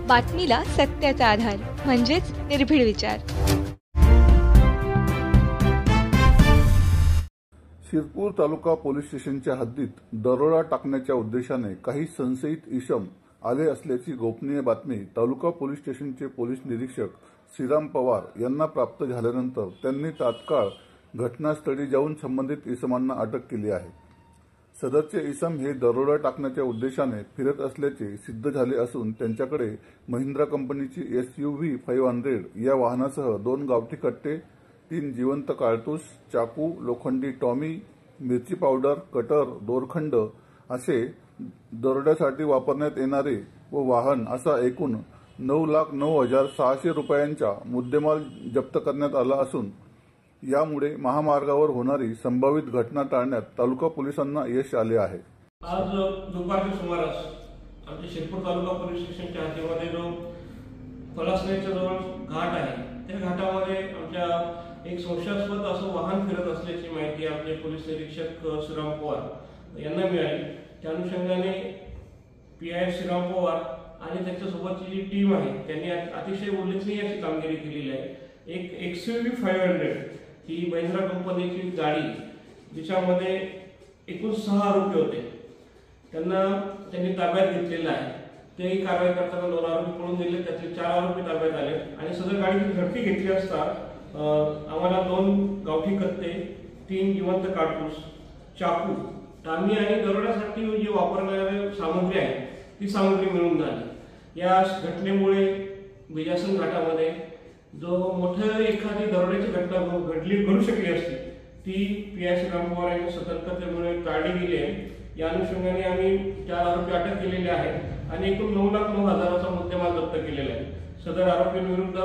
बातमीला सत्याचा आधार म्हणजेच निर्भीड विचार। शिरपूर तालुका पोलीस स्टेशनच्या हद्दीत दरोडा टाकण्याच्या उद्देशाने काही संशयित इसम आले असल्याची गोपनीय बातमी तालुका पोलीस स्टेशनचे पोलीस निरीक्षक श्रीराम पवार यांना प्राप्त झाल्यानंतर त्यांनी तात्काळ घटनास्थळी जाऊन संबंधित इसमांना अटक केली आहे। सदरचे इसम हे दरोडा टाकण्याच्या उद्देशाने फिरत असल्याचे सिद्ध झाले असून त्यांच्याकडे महिंद्रा कंपनीची SUV 500 या वाहनासह 2 गावठी कट्टे, 3 जिवंत कारतूस, चाकू, लोखंडी टॉमी, मिरची पावडर, कटर, दोरखंड असे दरोड्यासाठी वापरण्यात येणारे व वाहन असा एकूण 9,09,600 रुपयांचा मुद्देमाल जप्त करण्यात आला असून यामुळे महामार्गावर होणारी संभावित घटना टाळण्यात तालुका पोलिसांना यश आले आहे। आज दुपारच्या सुमारास आमच्या शिरपूर तालुका पोलीस स्टेशनच्या हद्दीमध्ये जो पलासनेच्या जवळ घाट आहे त्या घाटामध्ये आमच्या एक संशयास्पद असं वाहन फिरत असल्याची माहिती आमचे पोलीस निरीक्षक श्रीराम पवार यांना मिळाली। त्या अनुषंगाने PI श्रीराम पवार आणि त्यांच्यासोबतची जी टीम आहे त्यांनी अतिशय उल्लेखनीय अशी कामगिरी केलेली आहे। एक SUV 500 ही महिंद्रा कंपनीची गाडी जिच्यामध्ये एकूण 6 आरोपी होते त्यांनी ताब्यात घेतलेला आहे। तेही कारवाई करताना 2 आरोपी पळून गेले, त्यातले 4 आरोपी ताब्यात आले आणि सदर गाडीची झडती घेतली असता आम्हाला 2 गावठी कत्ते, 3 जिवंत कारतूस, चाकू, टामी आणि दरोड्यासाठी जी वापरणारी सामग्री आहे ती सामग्री मिळून झाली। या घटनेमुळे बिजासन घाटामध्ये जो मोठं एखादी दरोड्याची घटना घडू शकली असती ती PI श्रीराम पवार यांच्या सतर्कतेमुळे टाळली गेली आहे। या अनुषंगाने आम्ही 4 आरोपी अटक केलेले आहेत आणि एकूण 9,09,000चा मुद्देमाल जप्त केलेला आहे। सदर आरोपींविरुद्ध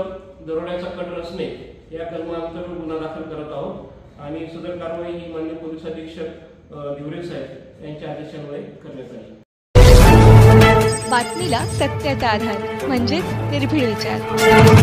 दरोड्याचा कट रचणे या कलमांतर्गत गुन्हा दाखल करत आहोत आणि सदर कारवाई ही माननीय पोलीस अधीक्षक धिवरे साहेब यांच्या आदेशान्वये करण्यात आली। बातमीला सत्याचा आधार म्हणजेच निर्भीड विचार।